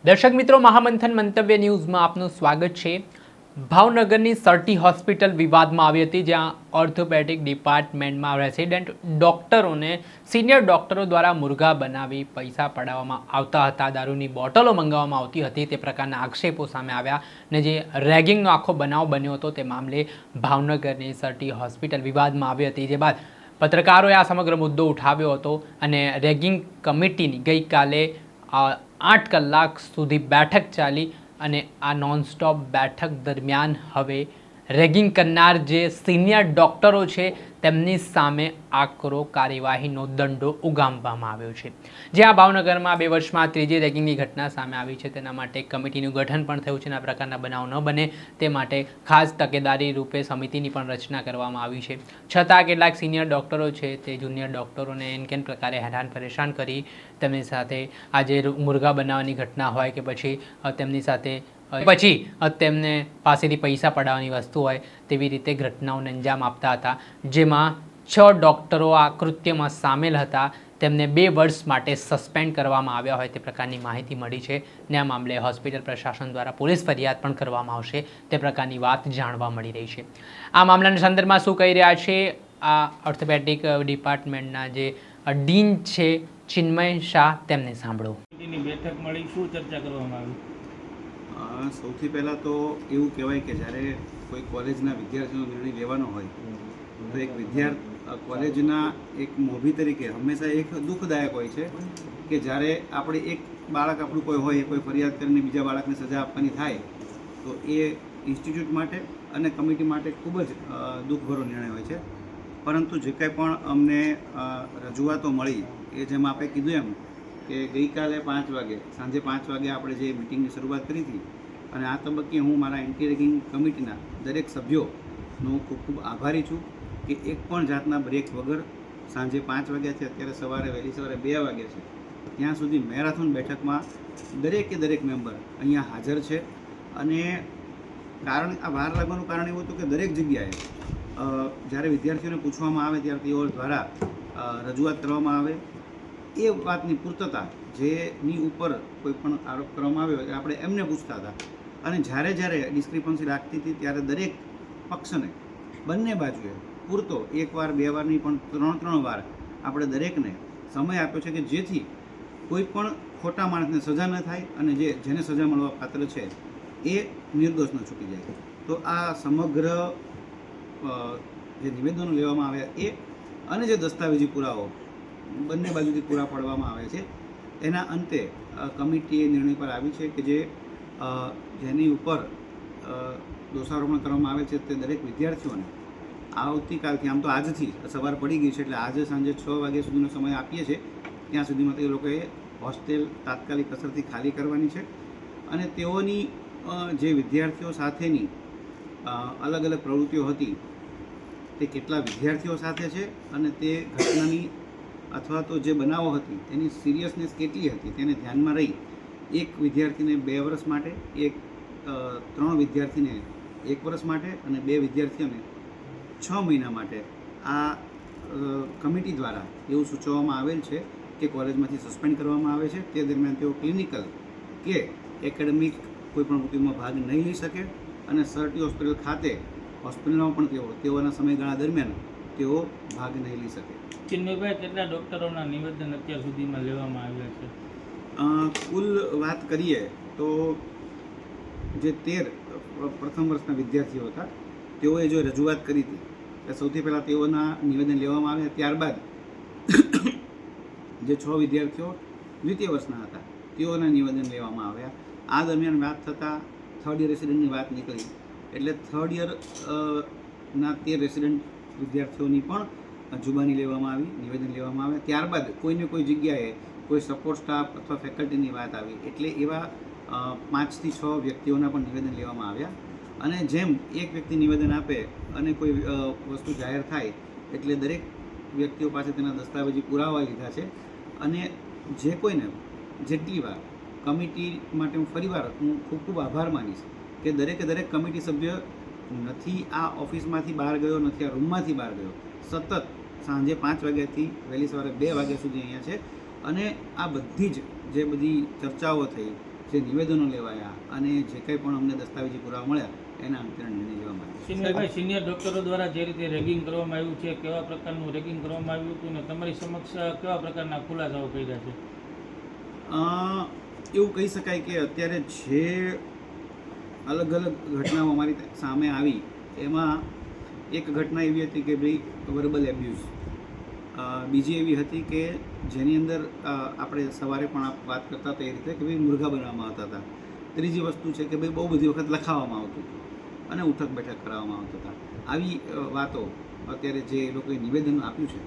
દર્શક મિત્રો, મહામંથન મંતવ્ય ન્યૂઝમાં આપનું સ્વાગત છે। ભાવનગરની સર્ટી હોસ્પિટલ વિવાદમાં આવી હતી, જ્યાં ઓર્થોપેડિક ડિપાર્ટમેન્ટમાં રેસિડેન્ટ ડોક્ટરોને સિનિયર ડોક્ટરો દ્વારા મુર્ગા બનાવી પૈસા પડાવવામાં આવતા હતા, દારૂની બોટલો મંગાવવામાં આવતી હતી, તે પ્રકારના આક્ષેપો સામે આવ્યા ને જે રેગિંગનો આખો બનાવ બન્યો હતો તે મામલે ભાવનગરની સર્ટી હોસ્પિટલ વિવાદમાં આવી હતી। જે બાદ પત્રકારોએ આ સમગ્ર મુદ્દો ઉઠાવ્યો હતો અને રેગિંગ કમિટીની ગઈકાલે 8 કલાક સુધી બેઠક ચાલી અને આ નોનસ્ટોપ બેઠક દરમિયાન હવે રેગિંગ કરનાર જે સિનિયર ડૉક્ટરો છે તેમની સામે આકરો કાર્યવાહીનો દંડો ઉગામવામાં આવ્યો છે। જે આ ભાવનગરમાં 2 વર્ષમાં ત્રીજી રેગિંગની ઘટના સામે આવી છે, તેના માટે કમિટીનું ગઠન પણ થયું છે અને આ પ્રકારના બનાવ ન બને તે માટે ખાસ તકેદારી રૂપે સમિતિની પણ રચના કરવામાં આવી છે। છતાં કેટલાક સિનિયર ડૉક્ટરો છે તે જુનિયર ડૉક્ટરોને એનકેન પ્રકારે હેરાન પરેશાન કરી તેમની સાથે આજે મુર્ગા બનાવવાની ઘટના હોય કે પછી તેમની સાથે તેમને પાસેથી પૈસા પડાવવાની વસ્તુ હોય તેવી રીતે ઘટનાઓને અંજામ આપતા હતા, જેમાં 6 ડૉક્ટરો આ કૃત્યમાં સામેલ હતા। તેમને 2 વર્ષ માટે સસ્પેન્ડ કરવામાં આવ્યા હોય તે પ્રકારની માહિતી મળી છે ને આ મામલે હોસ્પિટલ પ્રશાસન દ્વારા પોલીસ ફરિયાદ પણ કરવામાં આવશે તે પ્રકારની વાત જાણવા મળી રહી છે। આ મામલાના સંદર્ભમાં શું કહી રહ્યા છે આ ઓર્થોપેડિક ડિપાર્ટમેન્ટના જે ડીન છે ચિન્મય શાહ, તેમને સાંભળો। બેઠક મળી, શું ચર્ચા કરવામાં આવી? સૌથી પહેલાં તો એવું કહેવાય કે જ્યારે કોઈ કોલેજના વિદ્યાર્થીનો નિર્ણય લેવાનો હોય તો એક કોલેજના એક મોભી તરીકે હંમેશા એક દુઃખદાયક હોય છે કે જ્યારે આપણે એક બાળક આપણું કોઈ હોય, કોઈ ફરિયાદ કરીને બીજા બાળકને સજા આપવાની થાય તો એ ઇન્સ્ટિટ્યૂટ માટે અને કમિટી માટે ખૂબ જ દુઃખભરો નિર્ણય હોય છે। પરંતુ જે કંઈ પણ અમને રજૂઆતો મળી એ જેમ આપણે કીધું એમ કે ગઈકાલે 5 વાગે, સાંજે 5 વાગે આપણે જે મિટિંગની શરૂઆત કરી હતી અને આ તબક્કે હું મારા એન્ટી રેગિંગ કમિટીના દરેક સભ્યોનો ખૂબ ખૂબ આભારી છું કે એક પણ જાતના બ્રેક વગર સાંજે 5 વાગ્યાથી અત્યારે વહેલી સવારે 2 વાગે છે ત્યાં સુધી મેરાથોન બેઠકમાં દરેક મેમ્બર અહીંયા હાજર છે। અને આ વાર લાગવાનું કારણ એવું હતું કે દરેક જગ્યાએ જ્યારે વિદ્યાર્થીઓને પૂછવામાં આવે ત્યારે તેઓ દ્વારા રજૂઆત કરવામાં આવે એ વાતની પૂર્તતા જેની ઉપર કોઈ પણ આરોપ કરવામાં આવ્યો એટલે આપણે એમને પૂછતા હતા અને જ્યારે ડિસ્ક્રિપન્સી લાગતી હતી ત્યારે દરેક પક્ષને બંને બાજુએ પૂરતો 1 વાર 2 વાર નહીં પણ 3 વાર આપણે દરેકને સમય આપ્યો છે કે જેથી કોઈ પણ ખોટા માણસને સજા ન થાય અને જેને સજા મળવા પાત્ર છે એ નિર્દોષ ન છૂટી જાય। તો આ સમગ્ર જે નિવેદનો લેવામાં આવ્યા એ અને જે દસ્તાવેજી પુરાવો બંને બાજુથી પૂરા પાડવામાં આવે છે એના અંતે કમિટીએ નિર્ણય પર આવી છે કે જેની ઉપર દોષારોપણ કરવામાં આવે છે તે દરેક વિદ્યાર્થીઓને આવતીકાલથી, આમ તો આજથી સવાર પડી ગઈ છે એટલે આજે સાંજે 6 વાગ્યા સુધીનો સમય આપીએ છીએ, ત્યાં સુધીમાં તે લોકોએ હોસ્ટેલ તાત્કાલિક અસરથી ખાલી કરવાની છે અને તેઓની જે વિદ્યાર્થીઓ સાથેની અલગ અલગ પ્રવૃત્તિઓ હતી તે કેટલા વિદ્યાર્થીઓ સાથે છે અને તે ઘટનાની અથવા તો જે બનાવો હતી તેની સિરિયસનેસ કેટલી હતી તેને ધ્યાનમાં રહી એક વિદ્યાર્થીને 2 વર્ષ માટે, 3 વિદ્યાર્થીને 1 વર્ષ માટે અને 2 વિદ્યાર્થીઓને 6 મહિના માટે આ કમિટી દ્વારા એવું સૂચવવામાં આવેલ છે કે કોલેજમાંથી સસ્પેન્ડ કરવામાં આવે છે। તે દરમિયાન તેઓ ક્લિનિકલ કે એકેડેમિક કોઈપણ પ્રવૃત્તિમાં ભાગ નહીં લઈ શકે અને સર્ટી હોસ્પિટલ ખાતે હોસ્પિટલમાં પણ તેઓના સમયગાળા દરમિયાન તેઓ ભાગ નહીં લઈ શકે। ચિન્મયભાઈ, કેટલા ડૉક્ટરોના નિવેદન અત્યાર સુધીમાં લેવામાં આવ્યા છે? કુલ વાત કરીએ તો જે 13 પ્રથમ વર્ષના વિદ્યાર્થીઓ હતા તેઓએ જો રજૂઆત કરી હતી એટલે સૌથી પહેલાં તેઓના નિવેદન લેવામાં આવ્યા, ત્યારબાદ જે 6 વિદ્યાર્થીઓ દ્વિતીય વર્ષના હતા તેઓના નિવેદન લેવામાં આવ્યા। આ દરમિયાન વાત થતાં 3rd યર રેસિડેન્ટની વાત નીકળી એટલે 3rd યરના 13 રેસિડેન્ટ વિદ્યાર્થીઓની પણ જુબાની લેવામાં આવી, નિવેદન લેવામાં આવ્યા। ત્યારબાદ કોઈને કોઈ જગ્યાએ કોઈ સપોર્ટ સ્ટાફ અથવા ફેકલ્ટીની વાત આવી એટલે એવા 5 થી 6 વ્યક્તિઓના પણ નિવેદન લેવામાં આવ્યા અને જેમ એક વ્યક્તિ નિવેદન આપે અને કોઈ વસ્તુ જાહેર થાય એટલે દરેક વ્યક્તિઓ પાસે તેના દસ્તાવેજી પુરાવા લીધા છે અને જે કોઈને જેટલી વાર કમિટી માટે હું ફરીવાર ખૂબ આભાર માનીશ કે દરેક કમિટી સભ્ય નથી આ ઓફિસમાંથી બહાર ગયો, નથી આ રૂમમાંથી બહાર ગયો, સતત સાંજે 5 વાગ્યાથી વહેલી સવારે 2 વાગ્યા સુધી અહીંયા છે અને આ બધી જ જે બધી ચર્ચાઓ થઈ, જે નિવેદનો લેવાયા અને જે કંઈ પણ અમને દસ્તાવેજી પુરાવા મળ્યા એના અંતે નિર્ણય લેવામાં આવ્યો. સિનિયરભાઈ, સિનિયર ડૉક્ટરો દ્વારા જે રીતે રેગિંગ કરવામાં આવ્યું છે, કેવા પ્રકારનું રેગિંગ કરવામાં આવ્યું હતું ને તમારી સમક્ષ કેવા પ્રકારના ખુલાસાઓ કર્યા છે? એવું કહી શકાય કે અત્યારે જે અલગ અલગ ઘટનાઓ અમારી સામે આવી એમાં એક ઘટના એવી હતી કે ભાઈ વર્બલ એબ્યુઝ, બીજી એવી હતી કે જેની અંદર આપણે સવારે પણ વાત કરતા હતા એ રીતે કે ભાઈ મુર્ગા બનાવવામાં આવતા હતા. ત્રીજી વસ્તુ છે કે ભાઈ બહુ બધી વખત લખાવવામાં આવતું હતું અને ઉઠક બેઠક કરાવવામાં આવતા હતા. આવી વાતો અત્યારે જે લોકોએ નિવેદન આપ્યું છે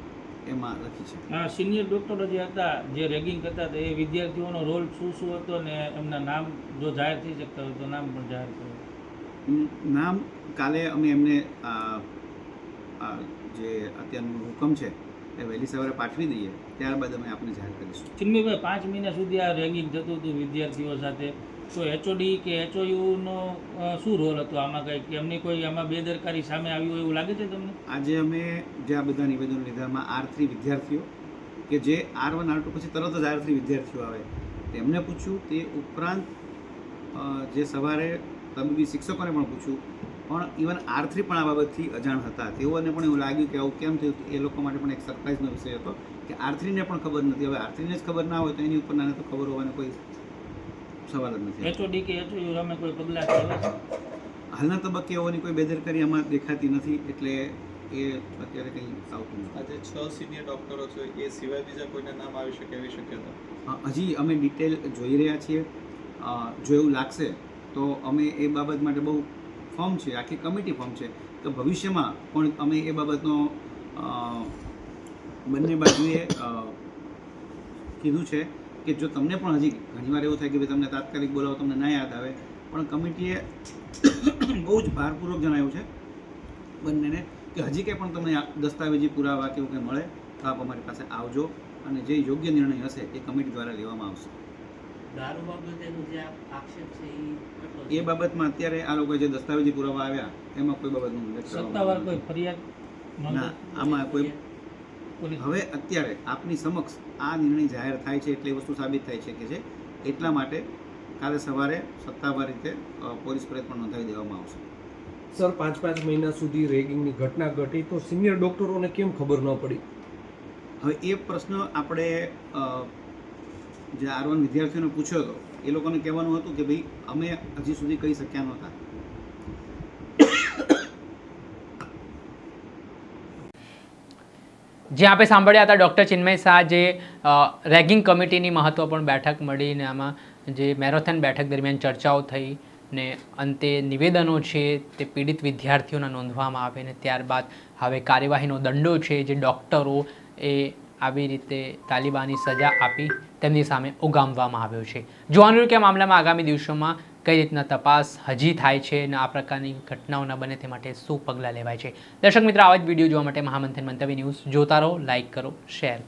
એમાં લખી છે. સિનિયર ડૉક્ટરો જે હતા, જે રેગિંગ કરતા હતા, એ વિદ્યાર્થીઓનો રોલ શું હતો ને એમના નામ જો જાહેર થઈ શકતા હોય તો નામ પણ જાહેર કરો. નામ કાલે અમે એમને જે અત્યારનો હુકમ છે એ વહેલી સવારે પાઠવી દઈએ, ત્યારબાદ અમે આપને જાહેર કરીશું. ચિન્મયભાઈ, 5 મહિના સુધી આ રેગિંગ થતું હતું વિદ્યાર્થીઓ સાથે, તો HOD કે HOUનો શું રોલ હતો આમાં? કંઈક એમની કોઈ આમાં બેદરકારી સામે આવી હોય એવું લાગે છે તમને? આજે અમે જે આ બધા નિવેદનો લીધામાં R3 વિદ્યાર્થીઓ કે જે R1 R2 પછી તરત જ R3 વિદ્યાર્થીઓ આવે તેમને પૂછ્યું, તે ઉપરાંત જે સવારે તબીબી શિક્ષકોને પણ પૂછ્યું, પણ ઇવન R3 પણ આ બાબતથી અજાણ હતા. તેઓને પણ એવું લાગ્યું કે આવું કેમ થયું. એ લોકો માટે પણ એક સરપ્રાઇઝનો વિષય હતો કે R3ને પણ ખબર નથી. હવે R3ને જ ખબર ના હોય તો એની ઉપર નાને તો ખબર હોવાનો કોઈ સવાલ જ નથી. HOD કે HOU સામે કોઈ પગલાં લેવા છે? હાલના તબક્કે એઓની કોઈ બેદરકારી આમાં દેખાતી નથી, એટલે એ અત્યારે કંઈ આવતું નથી. આજે 6 સિનિયર ડોક્ટરો છે, એ સિવાય બીજા કોઈના નામ આવી શકે એવી શક્યતા? હજી અમે ડિટેલ જોઈ રહ્યા છીએ. જો એવું લાગશે તો અમે એ બાબત માટે બહુ ફોર્મ છે, આખી કમિટી ફોર્મ છે, તો ભવિષ્યમાં પણ અમે એ બાબતનો બંને બાજુએ કીધું છે કે જો તમને પણ હજી ઘણીવાર એવું થાય કે ભાઈ તમને તાત્કાલિક બોલાવો, તમને ના યાદ આવે, પણ કમિટીએ બહુ જ ભારપૂર્વક જણાવ્યું છે બંનેને કે હજી કંઈ પણ તમને દસ્તાવેજી પુરાવા કે એવું કંઈ મળે તો આપ અમારી પાસે આવજો અને જે યોગ્ય નિર્ણય હશે એ કમિટી દ્વારા લેવામાં આવશે. દારૂ બાબતેનો જે આક્ષેપ છે એ બાબતમાં અત્યારે આ લોકો જે દસ્તાવેજી પુરાવા આવ્યા એમાં કોઈ બાબતનો ઉલ્લેખ સત્તાવાર કોઈ ફરિયાદ ના, આમાં કોઈ હવે અત્યારે આપની સમક્ષ આ નિર્ણય જાહેર થાય છે એટલે એ વસ્તુ સાબિત થાય છે કે છે એટલા માટે કાલે સવારે સત્તાવાર રીતે પોલીસ ફરિયાદ પણ નોંધાવી દેવામાં આવશે. સર, 5 મહિના સુધી રેગિંગની ઘટના ઘટી તો સિનિયર ડૉક્ટરોને કેમ ખબર ન પડી? હવે એ પ્રશ્ન આપણે જે R1 વિદ્યાર્થીઓને પૂછ્યો હતો એ લોકોને કહેવાનું હતું કે ભાઈ અમે હજી સુધી કહી શક્યા નહોતા. જે આપણે સાંભળ્યા હતા ડૉક્ટર ચિન્મય શાહ, જે રેગિંગ કમિટીની મહત્વપૂર્ણ બેઠક મળી ને આમાં જે મેરેથોન બેઠક દરમિયાન ચર્ચાઓ થઈ ને અંતે નિવેદનો છે તે પીડિત વિદ્યાર્થીઓના નોંધવામાં આવે ને ત્યારબાદ હવે કાર્યવાહીનો દંડો છે જે ડૉક્ટરો એ આવી રીતે તાલિબાની સજા આપી તેમની સામે ઉગામવામાં આવ્યો છે. જોવાનું રહ્યું કે આ મામલામાં આગામી દિવસોમાં કઈ રીતના તપાસ હજી થાય છે અને આ પ્રકારની ઘટનાઓ ન બને તે માટે શું પગલાં લેવાય છે. દર્શક મિત્રો, આવા જ વિડીયો જોવા માટે મહામંથન મંતવ્ય ન્યૂઝ જોતા રહો, લાઇક કરો, શેર કરો.